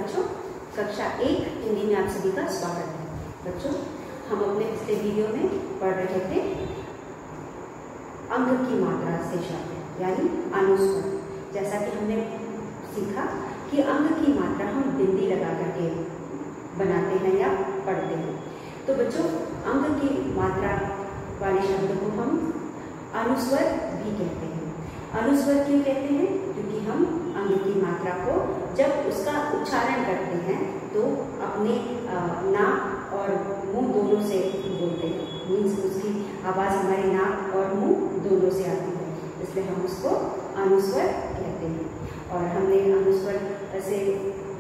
बच्चों, कक्षा 1 हिंदी में आप सभी का स्वागत है। बच्चों, हम अपने पिछले वीडियो में पढ़ रहे थे अंग की मात्रा से शब्द यानी अनुस्वर। जैसा कि हमने सीखा कि अंग की मात्रा हम बिंदी लगा करके बनाते हैं या पढ़ते हैं। तो बच्चों, अंग की मात्रा वाले शब्द को हम अनुस्वर भी कहते हैं। अनुस्वर क्यों कहते हैं? क्योंकि हम अंग की मात्रा को जब उसका उच्चारण करते हैं तो अपने नाक और मुंह दोनों से बोलते हैं। मीन्स उसकी आवाज़ हमारे नाक और मुंह दोनों से आती है, इसलिए हम उसको अनुस्वर कहते हैं। और हमने अनुस्वर से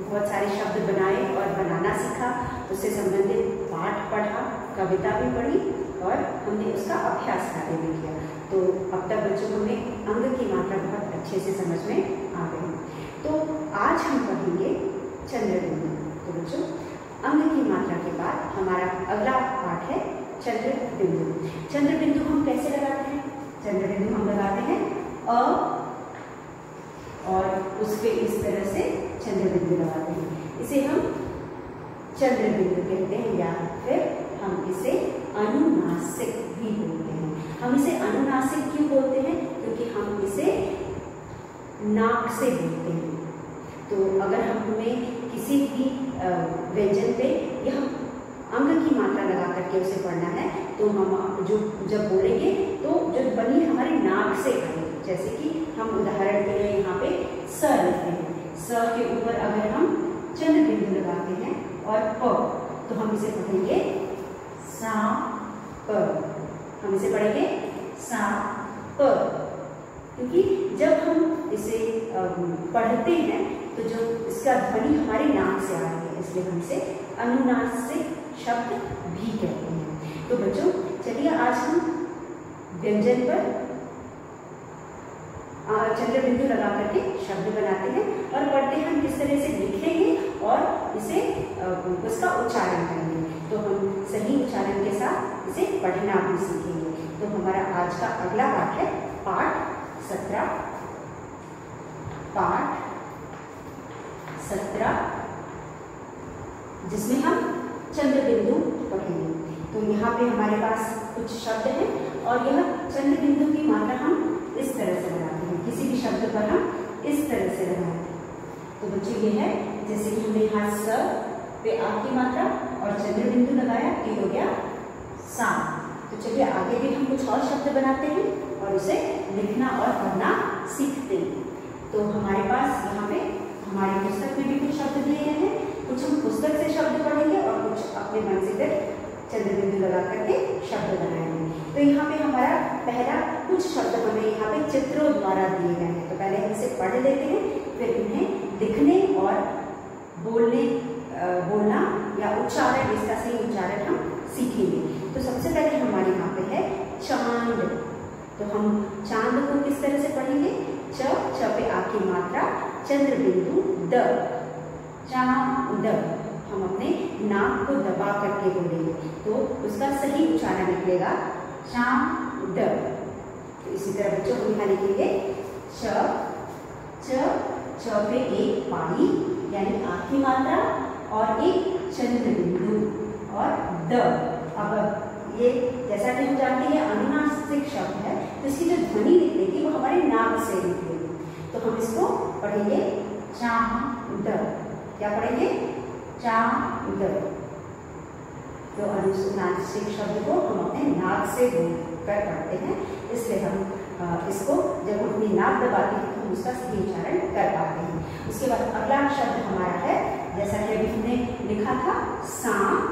बहुत सारे शब्द बनाए और बनाना सीखा, उससे संबंधित पाठ पढ़ा, कविता भी पढ़ी और हमने उसका अभ्यास कार्य भी किया। तो अब तक बच्चों हमें अंग की मात्रा बहुत अच्छे से समझ में आ गई। तो आज हम पढ़ेंगे चंद्रबिंदु। तो बच्चों, अंग की मात्रा के बाद हमारा अगला पाठ है चंद्रबिंदु। चंद्रबिंदु हम कैसे लगाते हैं? चंद्रबिंदु हम लगाते हैं अ और उस पे इस तरह से चंद्रबिंदु लगाते हैं। इसे हम चंद्रबिंदु कहते हैं या फिर हम इसे अनुनासिक भी बोलते हैं। हम इसे अनुनासिक क्यों बोलते हैं? क्योंकि हम इसे नाक से बोलते हैं। तो अगर हमें किसी भी व्यंजन पे या हम अंग की मात्रा लगा करके उसे पढ़ना है तो हम जो जब बोलेंगे तो जो ध्वनि हमारी नाक से आएगी। जैसे कि हम उदाहरण के लिए यहाँ पे स लिखते हैं, स के ऊपर अगर हम चंद्रबिंदु लगाते हैं और प, तो हम इसे पढ़ेंगे सा प। हम इसे पढ़ेंगे सा प, क्योंकि जब हम इसे पढ़ते हैं तो जो इसका ध्वनि हमारी नाक से आ रही है, इसलिए हम इसे अनुनासिक शब्द भी कहते हैं। तो बच्चों, चलिए आज हम व्यंजन पर चंद्रबिंदु लगा करके शब्द बनाते हैं और पढ़ते हैं हम किस तरह से लिखेंगे और इसे उसका उच्चारण करेंगे। तो हम सही उच्चारण के साथ इसे पढ़ना भी सीखेंगे। तो हमारा आज का अगला पाठ है पाठ 17, जिसमें हम चंद्रबिंदु पढ़ेंगे। तो यहाँ पे हमारे पास कुछ शब्द हैं और यह चंद्रबिंदु की मात्रा हम इस तरह से लगाते हैं। किसी भी शब्द पर हम इस तरह से लगाते हैं। तो बच्चों, ये है जैसे कि हमने यहाँ स पे आ की मात्रा और चंद्रबिंदु लगाया, ये हो गया सा। तो चलिए आगे भी हम कुछ और शब्द बनाते हैं और उसे लिखना और पढ़ना सीखते हैं। तो हमारे पास यहाँ पे हमारी पुस्तक में भी कुछ शब्द दिए गए हैं। कुछ हम पुस्तक से शब्द पढ़ेंगे और कुछ अपने मन से फिर चंद्रबिंदु लगा करके शब्द बनाएंगे। तो यहाँ पे हमारा पहला कुछ शब्द हमें यहाँ पे चित्रों द्वारा दिए गए हैं। तो पहले हम इसे पढ़ लेते हैं, फिर इन्हें लिखने और बोलना या उच्चारण, इसका सही उच्चारण हम सीखेंगे। तो सबसे पहले हमारे यहाँ पे है चांद। तो हम चांद को किस तरह से पढ़ेंगे? च पे आ की मात्रा, चंद्रबिंदु द, चांद। हम अपने नाक को दबा करके बोलेंगे तो उसका सही उच्चारण निकलेगा चांद। तो इसी तरह बच्चों हम यहाँ लिखेंगे च पे एक पाई यानी आ की मात्रा और एक चंद्रबिंदु और द। अब ये जैसा कि हम जानते हैं अनुनासिक शब्द है, तो इसकी जो ध्वनि निकलेगी वो हमारे नाक से निकलेगी। तो हम इसको पढ़ेंगे चांद। क्या पढ़ेंगे? चांद। तो अनुनासिक शब्द को हम अपने नाक से बोलकर पढ़ते हैं, इसलिए हम इसको जब हम अपनी नाक दबाते हैं तो हम उसका सही उच्चारण कर पाते हैं। उसके बाद अगला शब्द हमारा है, जैसा कि अभी हमने लिखा था, सांप।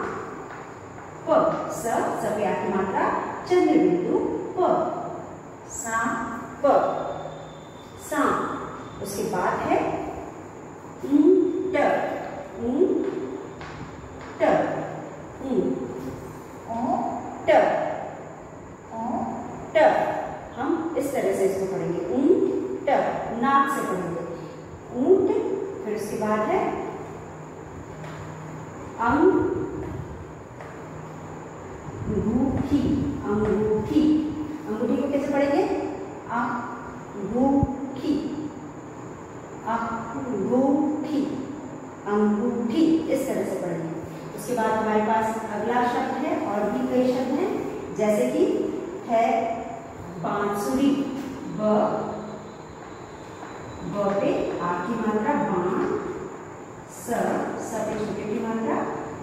स पे आ की मात्रा, चंद्रबिंदु प, सांप। सांप। उसके बाद है ऊंट। हम इस तरह से इसको पढ़ेंगे ऊंट, नाक से पढ़ेंगे ऊंट। फिर उसके बाद है अंगूठी। अंगूठी। अंगूठी को कैसे पढ़ेंगे? अंगूठी। अंगूठी। अंगूठी, इस तरह से पढ़ेंगे। उसके बाद हमारे पास अगला शब्द है, और भी कई शब्द हैं, जैसे कि है बांसुरी, ब पे आ की मात्रा बां, स पे छोटे की मात्रा,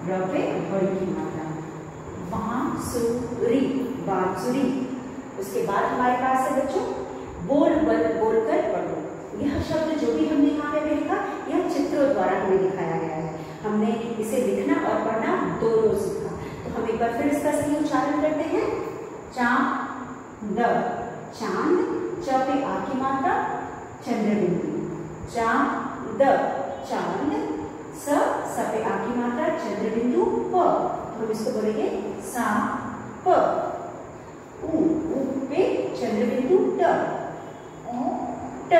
र पे बड़ी की मात्रा, बांसुरी, बांसुरी। उसके बाद हमारे पास है बच्चों बोल बोलकर पढ़ो। यह शब्द जो भी हमने यहाँ पे लिखा, यह चित्रों द्वारा हमें दिखाया गया है। हमने इसे लिखना और पढ़ना दोनों सीखा। तो हम एक बार फिर इसका सही उच्चारण करते हैं। चांद, चांद, च पे आ की मात्रा, चंद्रबिंदु, चांद, चांद, स पे आ की मात्रा, चंद्रबिंदु, प, हम इसको बोलेंगे सा प, उ पे चंद्रबिंदु, ट, ट,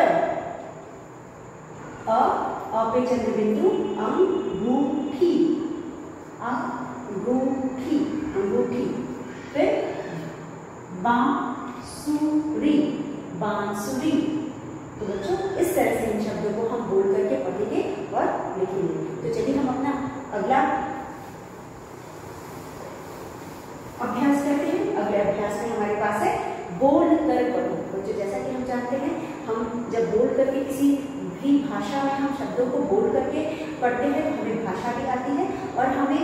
अ पे चंद्रबिंदु, अंगूठी, अंगूठी, अंगूठी। फिर बांसुरी, बांसुरी। तो बच्चों इस तरह से इन शब्दों को हम बोल करके पढ़ेंगे और लिखेंगे। तो चलिए हम अपना अगला अभ्यास करते हैं। अगले अभ्यास में हमारे पास है बोल कर पढ़ो। बच्चों जैसा कि हम जानते हैं, हम जब बोल करके किसी भी भाषा में हम शब्दों को बोल करके पढ़ते हैं तो हमें भाषा भी आती है और हमें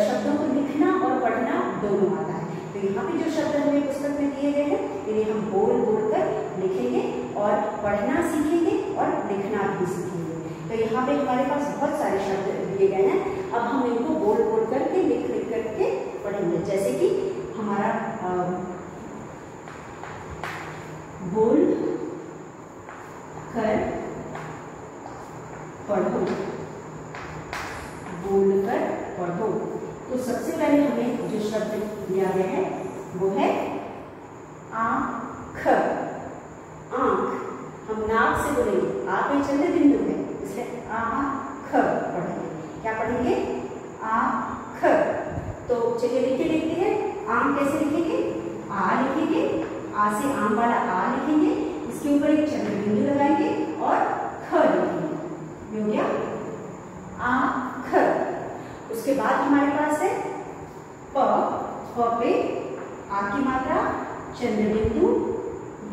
शब्दों को लिखना और पढ़ना दोनों आता है। तो यहाँ पे जो शब्द हमें पुस्तक में दिए गए हैं, इन्हें हम बोल बोल कर लिखेंगे और पढ़ना सीखेंगे और लिखना भी सीखेंगे। तो यहाँ पे हमारे पास बहुत सारे शब्द दिए गए हैं। अब हम इनको बोल बोल करके लिख लिख करके पढ़ेंगे। जैसे कि हमारा बोल कर पढ़ो, बोल कर पढ़ो। तो सबसे पहले हमें जो शब्द दिया गया है वो है आँख, आँख। हम नाक से बोलेंगे, आ पे चंद्र बिंदु है, इसलिए आँख पढ़ेंगे। क्या पढ़ेंगे? आँख। तो चलिए लिख के देखते हैं। आम कैसे लिखेंगे? आ लिखेंगे, आ से आम वाला आ लिखेंगे, इसके ऊपर एक चंद्र बिंदु लगाएंगे और ख लिखेंगे। ये हो गया आँख। उसके बाद हमारे पास है प, प पे आ की मात्रा, चंद्र बिंदु,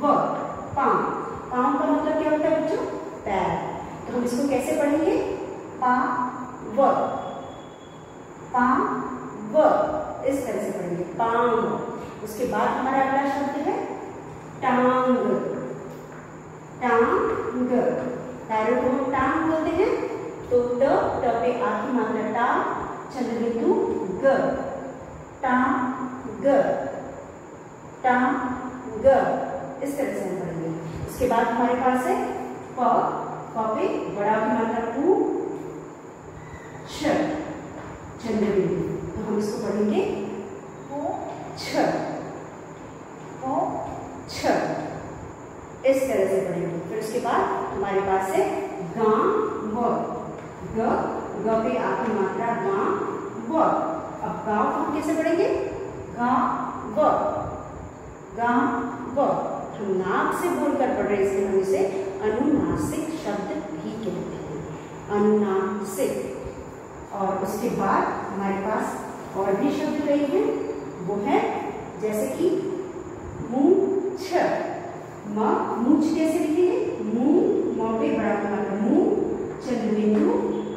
व, पाँव। पाँव का मतलब क्या होता है बच्चों? पैर। तो हम इसको कैसे पढ़ेंगे? पा व, पा व, इस तरह से पढ़ेंगे, पाँव। उसके बाद हमारा अगला शब्द है टांग, टांग। पैरों को हम टांग बोलते हैं। तो ट पे आ की मात्रा टा, चंद्र बिंदु ग, टांग, टांग, इस तरह से हम पढ़ेंगे। उसके बाद हमारे पास है प, प पे बड़ा की मात्रा पू, छ, चंद्र बिंदु। तो हम इसको पढ़ेंगे छ, छ, इस तरह से पढ़ेंगे। फिर उसके बाद हमारे पास है गा व, ग, ग पे आ की मात्रा गा व। अब गाँव को हम कैसे पढ़ेंगे? गा व, गा व। हम नाक से बोलकर पढ़ रहे हैं, इसलिए हम इसे अनुनासिक शब्द भी कहते हैं, अनुनासिक। और उसके बाद हमारे पास और भी शब्द कई हैं। वो है जैसे कि मूछ, म, मूछ कैसे लिखेंगे? मुंह, म पे बड़ा की मात्रा मुंह, चंद्र बिंदु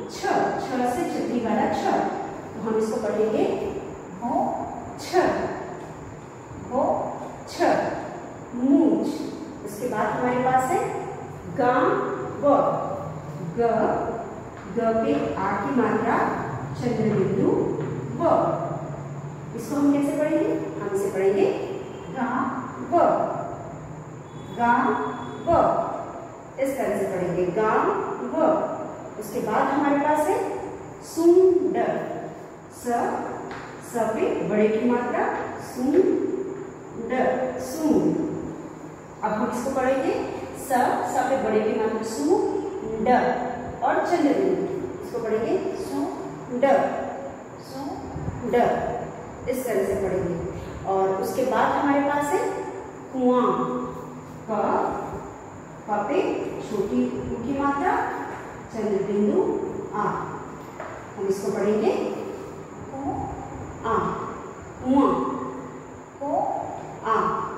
छ, छ से छतरी वाला छ। तो हम इसको पढ़ेंगे हो छ, हो छ, मूछ। इसके बाद हमारे पास है गा व, ग, ग पे आ की मात्रा, चंद्र बिंदु व। इसको हम कैसे पढ़ेंगे? हम इसे पढ़ेंगे गा व, गा व, इस तरह से पढ़ेंगे गा व। उसके बाद हमारे पास है सूंड, स पे बड़े की मात्रा, सूंड, सूंड। अब हम इसको पढ़ेंगे स पे बड़े की मात्रा सूंड और चंद्र बिंदु। इसको पढ़ेंगे सूंड, सूंड, इस तरह से पढ़ेंगे। और उसके बाद हमारे पास है कुआं, क पे छोटी की मात्रा, चंद्र बिंदु आ। हम इसको पढ़ेंगे आ, कुआं, आ,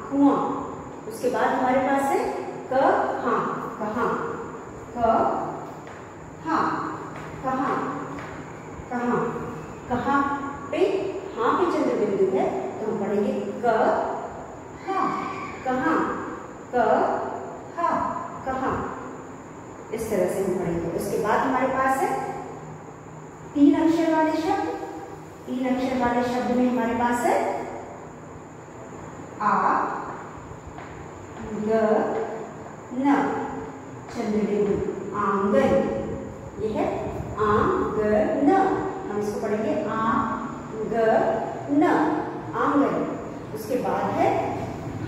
कुआं। उसके बाद हमारे पास है कहाँ, कहाँ, कहाँ, कहाँ, कहाँ, कहाँ पे हाँ पे चंद्र बिंदु है तो हम पढ़ेंगे क हाँ, कहाँ, क हाँ, कहाँ। इस तरह से हम पढ़ेंगे। उसके बाद हमारे पास है 3 अक्षर वाले शब्द। 3 अक्षर वाले शब्द में हमारे पास है आ, ग, न, चंद्र बिंदु, आंगन। ये है आंगन। हम इसको पढ़ेंगे आंगन, आंगन। उसके बाद है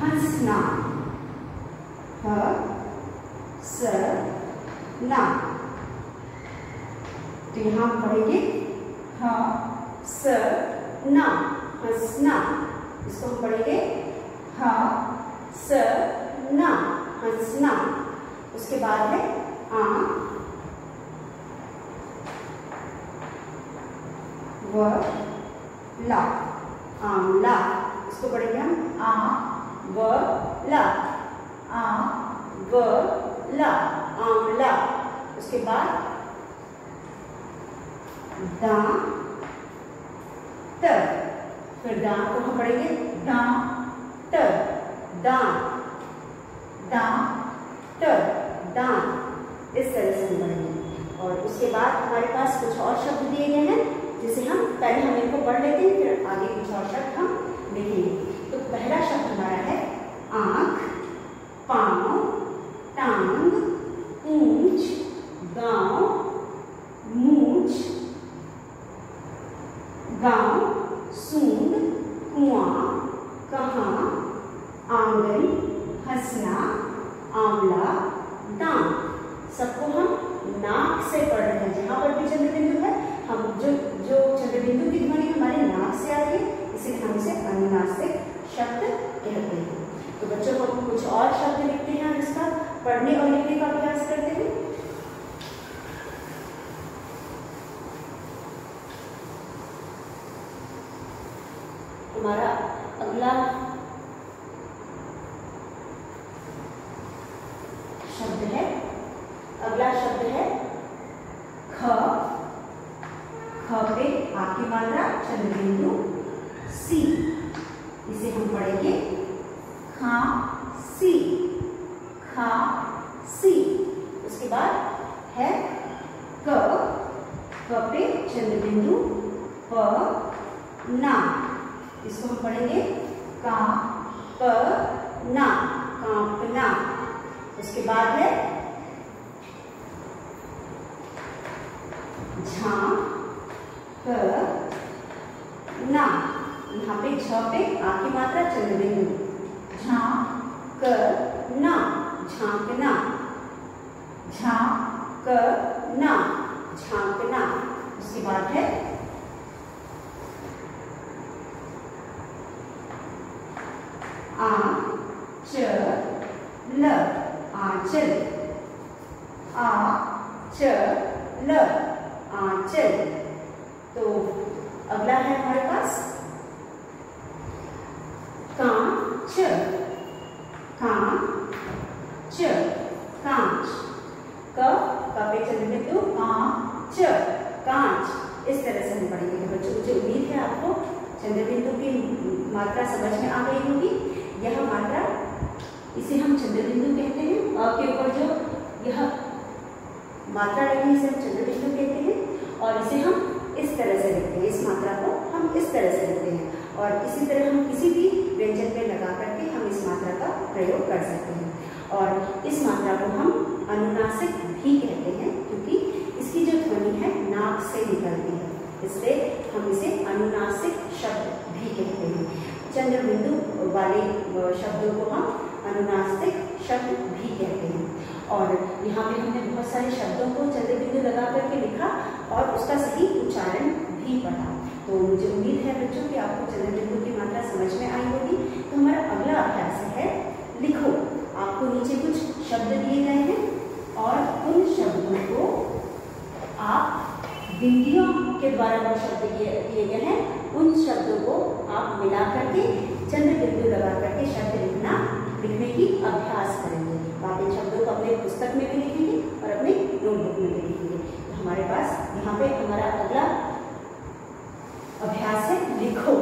हंसना, ह स ना। तो यहां हम पढ़ेंगे ह स ना, हंसना। इसको हम पढ़ेंगे ह स ना, हंसना। उसके बाद है आ व ला, आंवला। इसको पढ़ेंगे हम आ व ला, आ व ला, आंवला। उसके बाद दा त, फिर दा को हम पढ़ेंगे दा त, दांत, दांत, दांत। इस तरह से हम पढ़ेंगे। और उसके बाद हमारे पास कुछ और शब्द दिए गए हैं जिसे हम पहले हम इनको पढ़ लेते हैं, फिर आगे कुछ और शब्द हम लिखेंगे। तो पहला शब्द हमारा है आंख, पांव, टांग, पूंछ, गांव, मूंछ, गांव, सूंड, कुआं, कहाँ, आंगन, हंसना, आंवला, दांत। सबको हम नाक से पढ़ रहे हैं। जहां पर भी चंद्र बिंदु है हम जो चंद्र बिंदु की ध्वनि हमारे नाक से आ रही है इसे हम इसे अनुनासिक शब्द कहते हैं। तो बच्चों को कुछ और शब्द लिखते हैं, इसका पढ़ने और लिखने का अभ्यास करते हैं। हमारा अगला शब्द है ख। ख पे आ की मात्रा, चंद्र बिंदु, सी। इसे हम पढ़ेंगे खांसी, खांसी। उसके बाद है क। क पे चंद्र बिंदु, प, ना। इसको हम पढ़ेंगे का, प, ना, कांपना। उसके बाद है झा, क, ना। यहाँ पे झ पे आ की मात्रा, चंद्र बिंदु, झा, क, ना, झांकना, झा, क, ना, झांकना। उसके बाद है आ, च, ल, आंचल, आ, च, ल, आंचल। तो अगला है हमारे पास कांच, कांच, कांच। क पे चंद्र बिंदु, कांच, कांच। इस तरह से हम पढ़ेंगे। तो बच्चों मुझे उम्मीद है आपको चंद्र बिंदु की मात्रा समझ में आ गई होगी। यह मात्रा, इसे हम चंद्र बिंदु कहते हैं। के ऊपर जो यह मात्रा लगी है इसे हम चंद्र बिंदु कहते हैं। और इसे हम इस तरह से लिखते हैं, इस मात्रा को हम इस तरह से लिखते हैं। और इसी तरह हम किसी भी व्यंजन पे लगा करके हम इस मात्रा का प्रयोग कर सकते हैं। और इस मात्रा को हम अनुनासिक भी कहते हैं क्योंकि इसकी जो ध्वनि है नाक से निकलती है, इसलिए हम इसे अनुनासिक शब्द भी कहते हैं। चंद्र बिंदु वाले शब्दों को हम अनुनासिक शब्द भी कहते हैं। और यहाँ पे हमने बहुत सारे शब्दों को चंद्र बिंदु लगा करके लिखा और उसका सही उच्चारण भी पढ़ा। तो मुझे उम्मीद है बच्चों कि आपको चंद्र बिंदु की मात्रा समझ में आई होगी। तो हमारा अगला अभ्यास है लिखो। आपको नीचे कुछ शब्द दिए गए हैं और उन शब्दों को आप बिंदियों के द्वारा जो शब्द दिए गए हैं उन शब्दों को आप मिला करके चंद्र बिंदु लगा करके शब्द लिखने की अभ्यास करेंगे। आप इन शब्दों को अपने पुस्तक में भी लिखेंगे और अपने नोटबुक में भी लिखेंगे। तो हमारे पास यहाँ पे हमारा अगला अभ्यास है लिखो।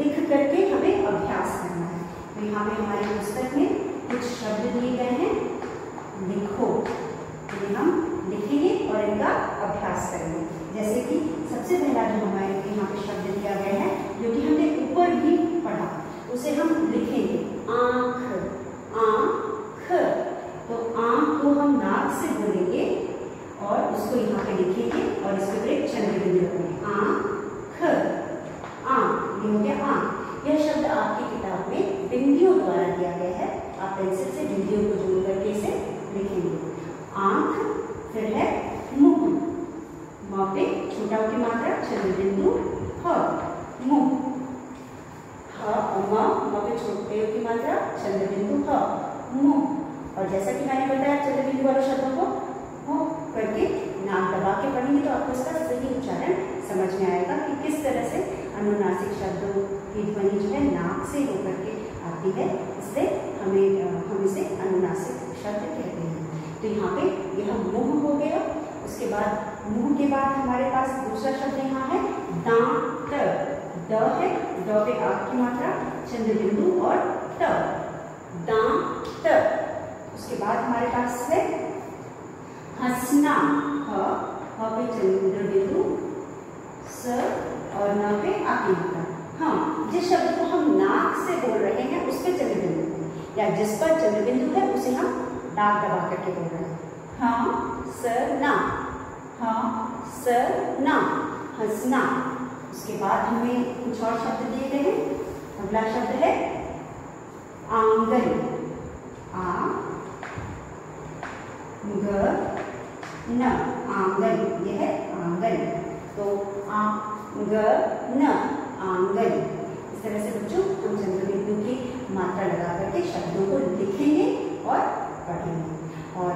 लिख करके हमें अभ्यास करना है। तो यहाँ पे हमारी पुस्तक में कुछ शब्द दिए गए हैं, लिखो। तो हम लिखेंगे और इनका अभ्यास करेंगे। जैसे कि सबसे पहला जो हमारे यहाँ पे शब्द दिया गया है जो कि हमने ऊपर ही पढ़ा, उसे हम लिखेंगे आँख। आँख, तो आँख को हम नाक से बोलेंगे और उसको यहाँ पे लिखेंगे और इसके ऊपर एक चंद्र बिंदु रखेंगे। आँख, आँख, ये हो गया आँख। यह शब्द आपकी किताब में बिंदियों द्वारा दिया गया है। आप पेंसिल से बिंदियों को जोड़ करके इसे लिखेंगे। आँख, फिर है मुंह। म पे छोटा की मात्रा चंद्र बिंदु ह, मुंह। ह म पे छोटे की मात्रा चंद्र बिंदु ह, मुंह। और जैसा कि मैंने बताया चंद्र बिंदु वाले शब्दों को हो करके नाक दबा के पढ़ेंगे तो आपको इसका सही उच्चारण समझ में आएगा कि किस तरह से अनुनासिक शब्दों की ध्वनि जो है नाक से होकर के आती है। इससे हम इसे अनुनासिक शब्द कहते हैं। तो यहाँ पे यह मुंह हो गया। उसके बाद मुंह के बाद हमारे पास दूसरा शब्द यहाँ है दांत। द है, ड पे आग की मात्रा चंद्र बिंदु और ट, दांत। उसके बाद हमारे पास है हंसना। ह पे चंद्र बिंदु, स और न पे आग की मात्रा। हाँ, जिस शब्द को हम नाक से बोल रहे हैं उस पे चंद्र बिंदु या जिस पर चंद्र बिंदु है उसे हम नाक दबा करके बोल रहे हैं। हाँ स ना, हाँ स ना, हंसना। उसके बाद हमें कुछ और शब्द दिए गए हैं। अगला शब्द है आंगन। आ ग न, आंगन। यह है आंगन। तो आ ग न, आंगन। इस तरह से बच्चों हम चंद्र बिंदु की मात्रा लगा करके शब्दों को लिखेंगे और पढ़ेंगे। और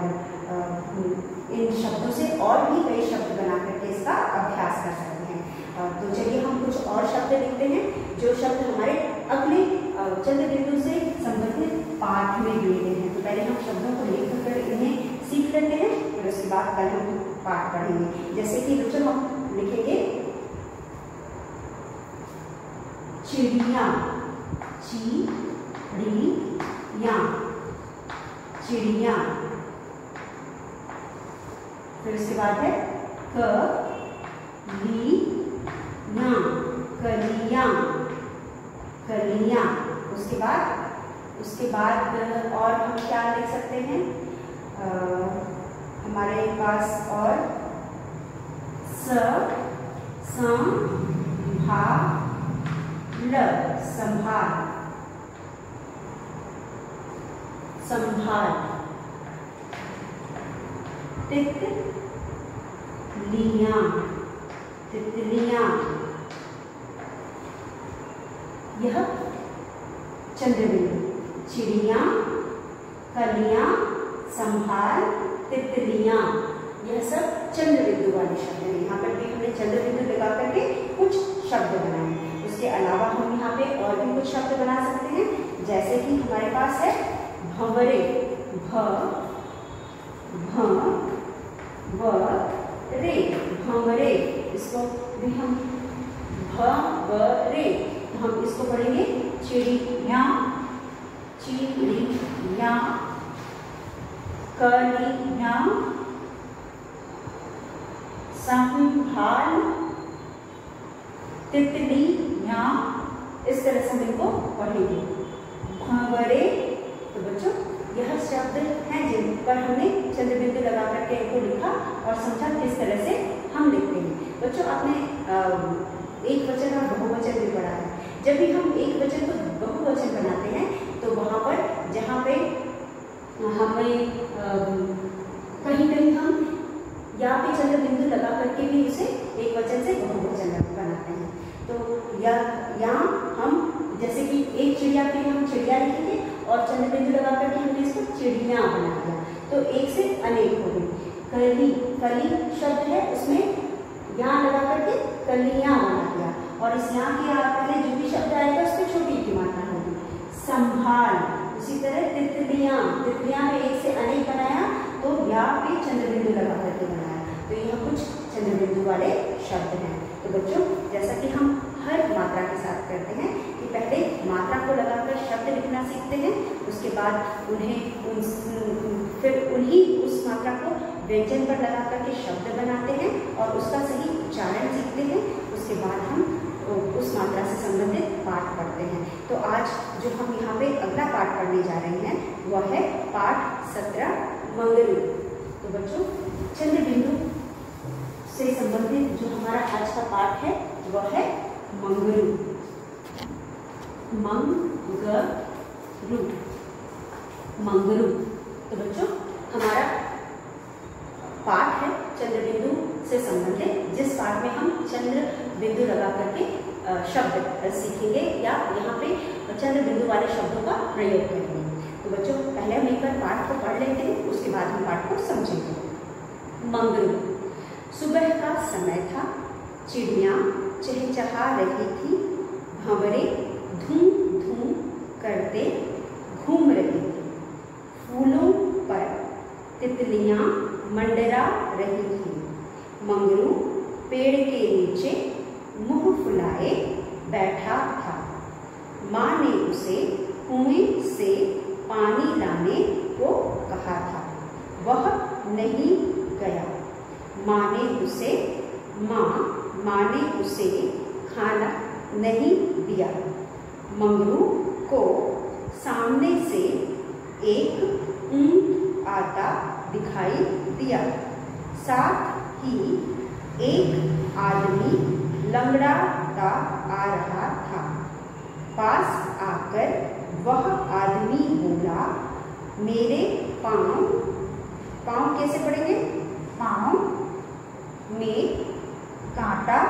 इन शब्दों से और भी कई शब्द बना करके इसका अभ्यास कर सकते हैं। तो चलिए हम कुछ और शब्द लिखते हैं जो शब्द हमारे अगले चंद्र बिंदु से संबंधित पाठ में दिए गए हैं। तो पहले हम शब्दों को लिख कर इन्हें सीख लेते हैं, फिर उसके बाद कल हम पाठ पढ़ेंगे। जैसे कि बच्चों हम लिखेंगे चिड़िया। चिड़िया, चिड़िया। फिर उसके बाद है कलियां। कलियां, कलियां। उसके बाद और हम क्या लिख सकते हैं? हमारे पास और संभाल, संभाल, संभाल। तितलियां, तितलियां। यह चंद्र बिंदु। चिड़िया, कलियां, संभाल, तितलियां, यह सब चंद्र बिंदु वाले शब्द हैं। यहाँ पर भी हमने चंद्र बिंदु लगा करके कुछ शब्द बनाए। उसके अलावा हम यहाँ पे और भी कुछ शब्द बना सकते हैं। जैसे कि हमारे पास है भंवरे। भंवरे, भंवरे। इसको भी हम भंवरे, तो हम इसको पढ़ेंगे चिड़िया, चिड़िया, कलियां, संभाल, तितलियां। इस तरह से हम इनको पढ़ेंगे। भंवरे। तो बच्चों यह शब्द हैं जिन पर हमने चंद्र बिंदु लगा करके इनको लिखा और समझा किस तरह से हम लिखते हैं। बच्चों आपने एक वचन और बहुवचन भी पढ़ा है। जब भी हम एक वचन को बहुवचन बनाते हैं तो वहां पर जहाँ पे हमें कहीं कहीं हम या पे चंद्र बिंदु लगा करके भी उसे एक वचन से बहुवचन बनाते हैं। तो या हम जैसे कि एक चिड़िया के लिए हम चिड़िया लिखेंगे और चंद्र बिंदु लगा करके हमने इसको चिड़िया बना दिया, तो एक से अनेक हो गई। कली, कली शब्द है, उसमें यहाँ लगा करके कलियां बना दिया, और इस यहाँ के पहले जो भी शब्द आएगा उसमें छोटी की मात्रा होगी। संभाल, उसी तरह तितलियां, तितलियां में एक से अनेक बनाया तो यहाँ पे चंद्रबिंदु लगा करके बनाया, तो यह कुछ चंद्रबिंदु वाले शब्द हैं। तो बच्चों जैसा कि हम हर मात्रा के साथ करते हैं कि पहले मात्रा को लगाकर शब्द लिखना सीखते हैं, उसके बाद फिर उन्हीं उस मात्रा को व्यंजन पर लगा करके शब्द बनाते हैं और उसका सही उच्चारण सीखते हैं। उसके बाद हम उस मात्रा से संबंधित पाठ पढ़ते हैं। तो आज जो हम यहाँ पे अगला पाठ पढ़ने जा रहे हैं वह है पाठ 17 मंगरू। तो बच्चों चंद्रबिंदु से संबंधित जो हमारा आज का पाठ है वह है मंगरू। मंगरू, मंगरू। तो बच्चों हमारा पाठ है चंद्रबिंदु से संबंधित, जिस पाठ में हम चंद्र बिंदु लगा करके शब्द सीखेंगे या यहाँ पे चंद्र बिंदु वाले शब्दों का प्रयोग करेंगे। तो बच्चों पहले हम एक बार पाठ को पढ़ लेते हैं, उसके बाद हम पाठ को समझेंगे। मंगरू। सुबह का समय था, चिड़िया चहचहा रही थी, भंवरे धूम धूम करते घूम रही थी, फूलों पर तितलियां मंडरा रही थी। मंगरू पेड़ के नीचे मुंह फुलाए बैठा था। माँ ने उसे कुएं से पानी लाने को कहा था, वह नहीं गया। माँ ने उसे खाना नहीं दिया। मंगरू को सामने से एक ऊंट आता दिखाई दिया, साथ ही एक आदमी लंगड़ाता आ रहा था। पास आकर वह आदमी बोला, मेरे पाँव कैसे पढ़ेंगे? पाँव में कांटा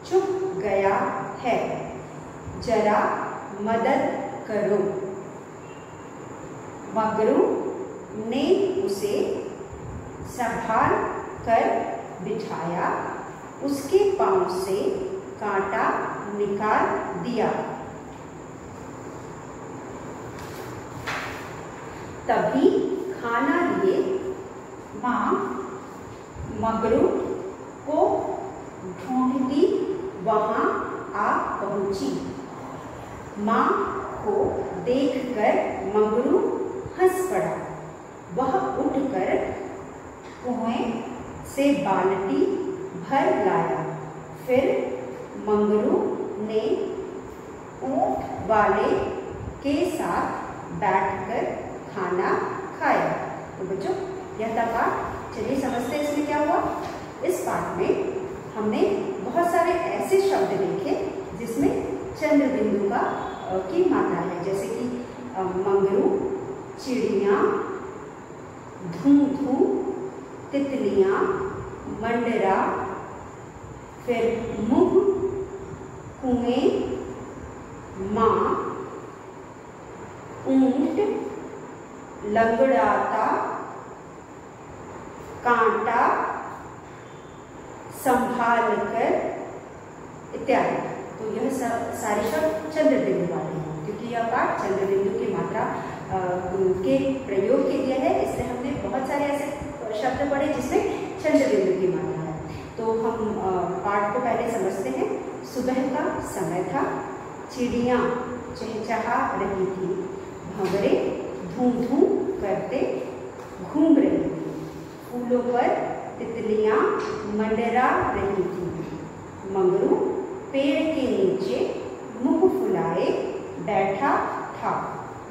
चुभ गया है, जरा मदद करो। मंगरू ने उसे संभाल कर बिठाया, उसके पांव से कांटा निकाल दिया। तभी खाना लिए माँ मंगरू को ढूंढती वहां आ पहुंची। माँ को देखकर मंगरू हंस पड़ा। वह उठकर कुएं से बाल्टी भर लाया। फिर मंगरू ने ऊंट वाले के साथ बैठकर खाना खाया। तो बच्चों यह था पाठ। चलिए समझते हैं इसमें क्या हुआ। इस पाठ में हमने बहुत सारे ऐसे शब्द देखे जिसमें चंद्र बिंदु की मात्रा है, जैसे कि मंगरू, चिड़िया, धू धू, तितलियां, मंडरा, फिर मुंह, कुएं, माँ, ऊंट, लंगड़ाता, कांटा, संभाल कर इत्यादि। तो यह सारे शब्द चंद्र बिंदु वाले हैं, क्योंकि यह पाठ चंद्र बिंदु की मात्रा के प्रयोग के लिए है, इसलिए हमने बहुत सारे ऐसे शब्द पढ़े जिसमें चंद्र बिंदु की मात्रा है। तो हम पाठ को पहले समझते हैं। सुबह का समय था, चिड़िया चहचहा रही थी, भंवरे धूम धूम करते घूम रही थी, फूलों पर तितलियां मंडरा रही थी। मंगरू पेड़ के नीचे मुंह फुलाए बैठा था।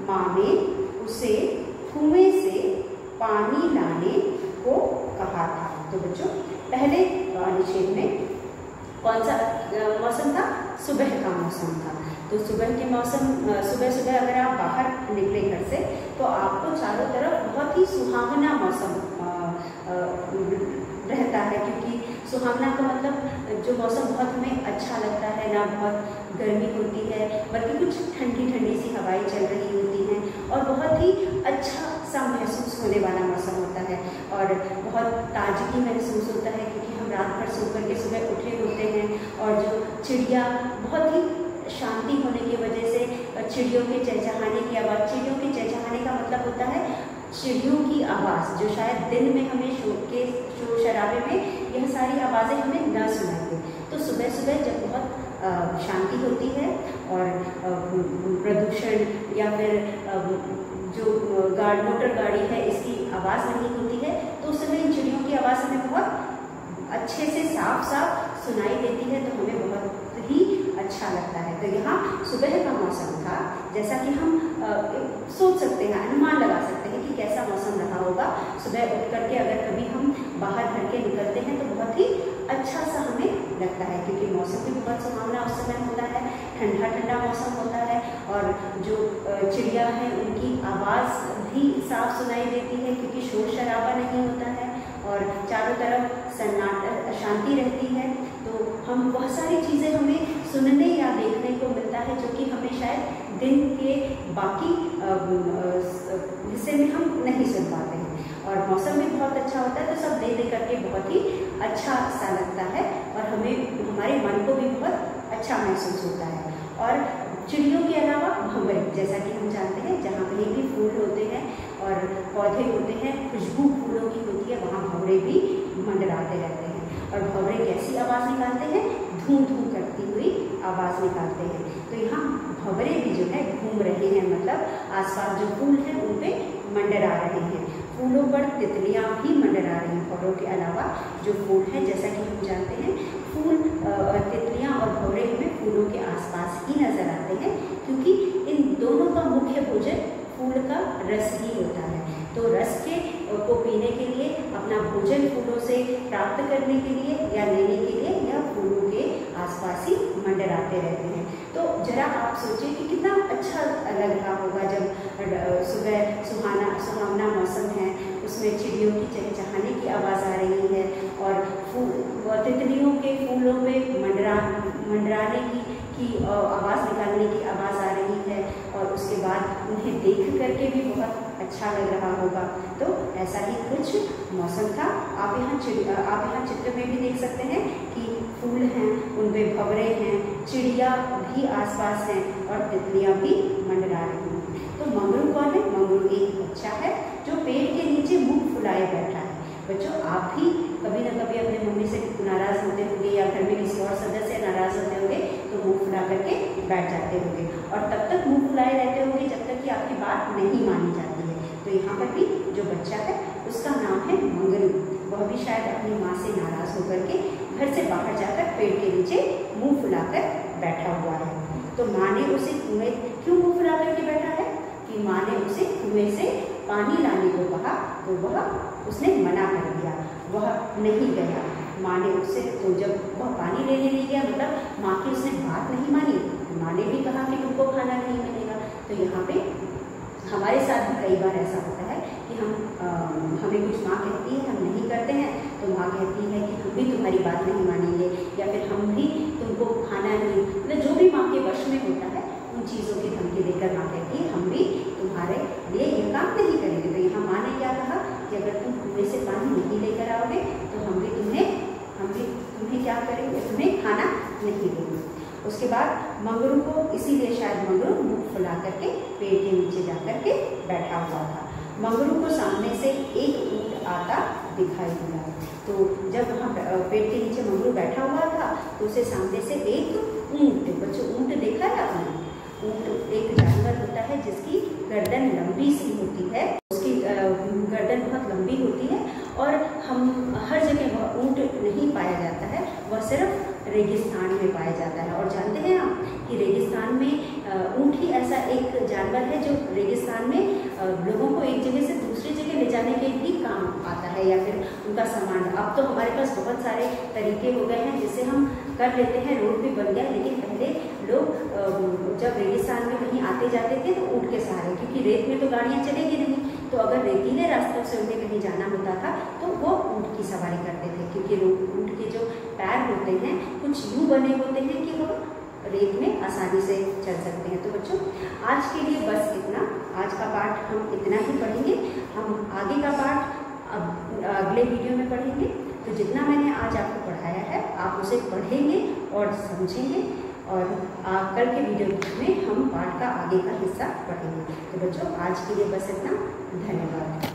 माँ ने उसे कुएं से पानी लाने को कहा था। तो बच्चों पहले अनुच्छेद में कौन सा मौसम था? सुबह का मौसम था। तो सुबह के मौसम, सुबह सुबह अगर आप बाहर निकले घर से तो आपको चारों तरफ बहुत ही सुहावना मौसम रहता है, क्योंकि सुहावना का मतलब जो मौसम बहुत हमें अच्छा लगता है, ना बहुत गर्मी होती है बल्कि कुछ ठंडी ठंडी सी हवाएं चल रही होती हैं और बहुत ही अच्छा सा महसूस होने वाला मौसम होता है और बहुत ताजगी महसूस होता है, क्योंकि हम रात भर सो करके सुबह उठे होते हैं, और जो चिड़िया बहुत ही शांति होने की वजह से चिड़ियों के चहचहाने की आवाज़, चिड़ियों के चहचहाने का मतलब होता है चिड़ियों की आवाज़, जो शायद दिन में हमें शोर शराबे में यह सारी आवाज़ें हमें न सुनाई दें। तो सुबह सुबह जब बहुत शांति होती है और प्रदूषण या फिर जो मोटर गाड़ी है इसकी आवाज़ नहीं होती है, तो उस समय इन चिड़ियों की आवाज़ हमें बहुत अच्छे से साफ सुनाई देती है, तो हमें बहुत ही अच्छा लगता है। तो यहाँ सुबह का मौसम था, जैसा कि हम सोच सकते हैं, अनुमान लगा सकते हैं कि कैसा मौसम रहा होगा। सुबह उठ करके अगर कभी हम बाहर घर के निकलते हैं तो बहुत ही अच्छा सा हमें लगता है, क्योंकि मौसम भी बहुत सुहावना उस समय होता है, ठंडा ठंडा मौसम होता है, और जो चिड़िया है उनकी आवाज़ भी साफ सुनाई देती है, क्योंकि शोर शराबा नहीं होता है और चारों तरफ सन्नाटा शांति रहती है। तो हम बहुत सारी चीज़ें हमें सुनने या देखने को मिलता है जो कि हमें शायद दिन के बाकी हिस्से में हम नहीं सुन पाते हैं। और मौसम भी बहुत अच्छा होता है, तो सब देख करके बहुत ही अच्छा सा लगता है और हमें हमारे मन को भी बहुत अच्छा महसूस होता है। और चिड़ियों के अलावा भंवरे, जैसा कि हम जानते हैं, जहाँ कहीं भी फूल होते हैं और पौधे होते हैं, खुशबू फूलों की होती है, वहाँ भंवरे भी मंडराते रहते हैं। और भंवरे कैसी आवाज़ निकालते हैं? धूं धूं करती हुई आवाज़ निकालते हैं। तो यहाँ भंवरे भी जो है घूम रहे हैं, मतलब आसपास जो फूल हैं उन पे मंडरा रहे हैं। फूलों पर तितलियाँ भी मंडरा रही हैं। भंवरों के अलावा जो फूल हैं, जैसा कि हम जानते हैं, फूल तितलियाँ और भंवरे हमें फूलों के आसपास ही नजर आते हैं, क्योंकि इन दोनों का मुख्य भोजन फूल का रस ही होता है। तो रस को पीने के लिए, अपना भोजन फूलों से प्राप्त करने के लिए या लेने के लिए यह फूलों के आसपास ही मंडराते रहते हैं। तो जरा आप सोचिए कि कितना अच्छा लग रहा होगा जब सुबह सुहावना मौसम है, उसमें चिड़ियों की चहचहाने की आवाज़ आ रही है और तितलियों के फूलों में मंडराने की आवाज़ निकालने की आवाज़ आ रही है, और उसके बाद उन्हें देख करके भी बहुत अच्छा लग रहा होगा। तो ऐसा ही कुछ मौसम था। आप यहाँ चित्र में भी देख सकते हैं कि फूल हैं, उन पे भंवरे हैं, चिड़िया भी आसपास हैं और तितलियाँ भी मंडरा रही हैं। तो मंगरू कौन है? मंगरू एक बच्चा है जो पेड़ के नीचे मुंह फुलाए बैठा है। बच्चों, आप भी कभी न कभी अपने मम्मी से नाराज़ होते होंगे या घर में किसी और सदस्य नाराज़ होते होंगे तो मुंह फुला करके बैठ जाते होंगे, और तब तक मुंह फुलाए रहते होंगे जब तक कि आपकी बात नहीं मानी जाती है। तो यहाँ पर भी जो बच्चा है उसका नाम है मंगरू। वह भी शायद अपनी माँ से नाराज़ होकर के घर से बाहर जाकर पेड़ के नीचे मुँह फुलाकर बैठा हुआ है। तो माँ ने उसे क्यों मुँह फुला करके बैठा है? कि माँ ने उसे कुएं से पानी लाने को कहा, तो उसने मना कर दिया, वह नहीं गया। माँ ने उससे, तो जब वह पानी लेने नहीं गया, मतलब माँ की उसने बात नहीं मानी। माँ ने भी कहा कि तुमको खाना नहीं मिलेगा। तो यहाँ पे हमारे साथ भी कई बार ऐसा होता है कि हमें कुछ माँ कहती है, हम नहीं करते हैं, तो माँ कहती है कि हम भी तुम्हारी बात नहीं मानेंगे, या फिर हम भी तुमको खाना नहीं, मतलब जो भी माँ के वश में होता है उन चीज़ों की धमकी देकर माँ कहती है हम भी तुम्हारे लिए ये काम नहीं करेंगे। तो यहाँ माँ ने क्या कहा कि अगर तुम कुएं से पानी नहीं लेकर आओगे तो हम भी तुम्हें क्या करेंगे, तुम्हें खाना नहीं देंगे। उसके बाद मंगरू को, इसीलिए शायद मंगरू मुँह फुला करके पेड़ के नीचे जा करके बैठा हुआ था। मंगरू को सामने से एक ऊँट आता दिखाई दिया। तो जब वहाँ पेड़ के नीचे मंगरू बैठा हुआ था तो उसे सामने से एक ऊँट, बच्चों ऊँट देखा है आपने? ऊँट एक जानवर होता है जिसकी गर्दन लंबी सी होती है, उसकी गर्दन बहुत लंबी होती है, और हम हर जगह वह ऊँट नहीं पाया जाता है, वह सिर्फ रेगिस्तान में पाया जाता है। और जानते हैं आप कि रेगिस्तान में ऊँट ही ऐसा एक जानवर है जो रेगिस्तान में लोगों को एक जगह से दूसरी जगह ले जाने के भी काम आता है, या फिर उनका सामान। अब तो हमारे पास बहुत सारे तरीके हो गए हैं जिससे हम कर लेते हैं, रोड भी बन गया, लेकिन पहले लोग जब रेगिस्तान में कहीं आते जाते थे तो ऊँट के सहारे, क्योंकि रेत में तो गाड़ियाँ चलेगी नहीं, तो अगर रेतीले रास्तों से उन्हें कहीं जाना होता था तो वो ऊँट की सवारी करते थे, क्योंकि ऊँट के जो पैर होते हैं कुछ यूँ बने होते हैं कि वो रेत में आसानी से चल सकते हैं। तो बच्चों, आज के लिए बस इतना। आज का पाठ हम इतना ही पढ़ेंगे। हम आगे का पाठ अब अगले वीडियो में पढ़ेंगे। तो जितना मैंने आज आपको पढ़ाया है आप उसे पढ़ेंगे और समझेंगे, और कल के वीडियो में हम पाठ का आगे का हिस्सा पढ़ेंगे। तो बच्चों आज के लिए बस इतना, धन्यवाद।